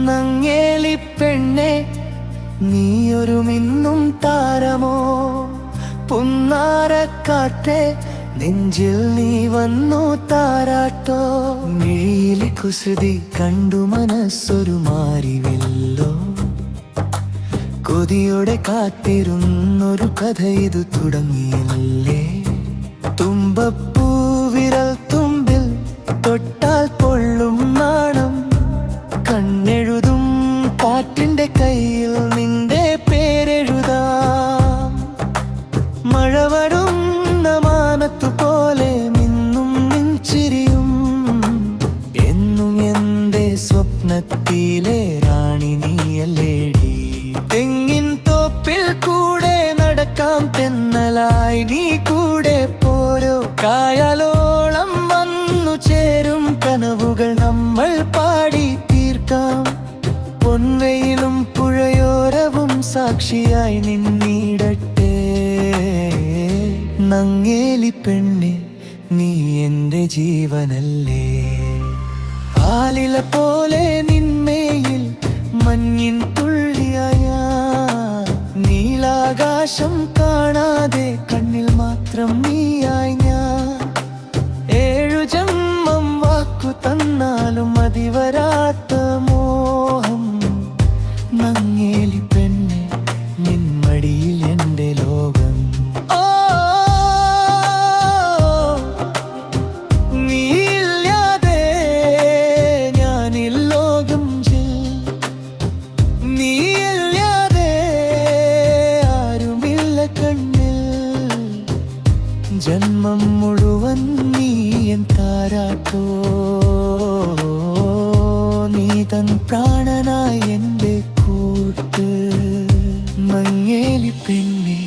നങ്ങേലി പെണ്ണെ നീയൊരു മിന്നും താരമോ, പുന്നാരക്കാറ്റെ നെഞ്ചിൽ നീ വന്നു താരാട്ടോ. മിഴിയിലെ കുസൃതി കണ്ടു മനസ്സൊരു മാറിവില്ലോ, കൊതിയോടെ കാത്തിരുന്നൊരു കഥ ഇത് തുടങ്ങിയില്ലേ. തുമ്പപ്പൂ വിരൽ തുമ്പിൽ തൊട്ടാൽ പൊള്ളും നാണം, കണ്ണെഴുതും കാറ്റിന്റെ കയ്യിൽ നിന്റെ പേരെഴുതാം. മഴവരുന്ന മാനത്തുപോലെ മിന്നും നിൻചിരിയും എന്നും എന്റെ സ്വപ്നത്തിലെ റാണി നീയല്ലേടി. തെങ്ങിൻ തോപ്പിൽ കൂടെ നടക്കാം തെന്നലായി നീ കൂടെ പോരോ. കായലോളം വന്നു ചേരും കനവുകൾ നമ്മൾ പാടി തീർക്കാം. പൊൻവെയിലും പുഴയോരവും സാക്ഷിയായി നിന്നിടട്ടെ. നങ്ങേലി പെണ്ണെ നീ എന്റെ ജീവനല്ലേ. ആലില പോലെ നിന്മേയിൽ മഞ്ഞിൻ തുള്ളിയായ, നീലാകാശം കാണാതെ കണ്ണിൽ മാത്രം നീയായി ഞാൻ. 7 ജന്മം വാക്കു തന്നാലും മതിവരാത്ത മോഹം. നങ്ങേലി പെണ്ണെ നിൻമടിയിൽ എൻ്റെ ലോകം. ഓ നീയില്ലാതെ ഞാനിൽ ലോകം ജിൽ, നീയില്ലാതെ ആരുമില്ല കണ്ണിൽ. ജന്മം മുഴുവൻ നീ എൻ താരാട്ടോ, നീ തൻ പ്രാണനായി എൻ്റെ കൂട്ട്. നങ്ങേലി പെണ്ണെ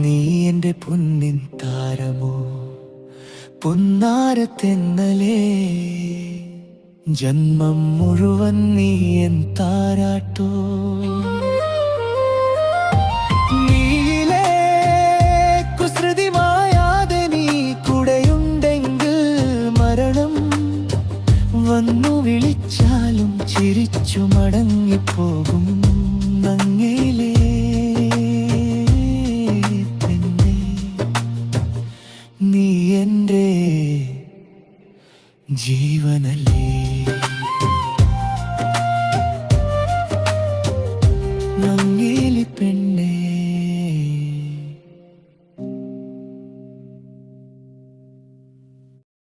നീ എൻ്റെ പൊന്നിൻ താരമോ, പുന്നാരത്തെന്നലേ. ജന്മം മുഴുവൻ നീ എൻ താരാട്ടോ. നീയിലെ കുസൃതി മായാതെ നീ കൂടെയുണ്ടെങ്കിൽ മരണം വന്നു വിളിച്ചാലും ചിരിച്ചു മടങ്ങിപ്പോകും.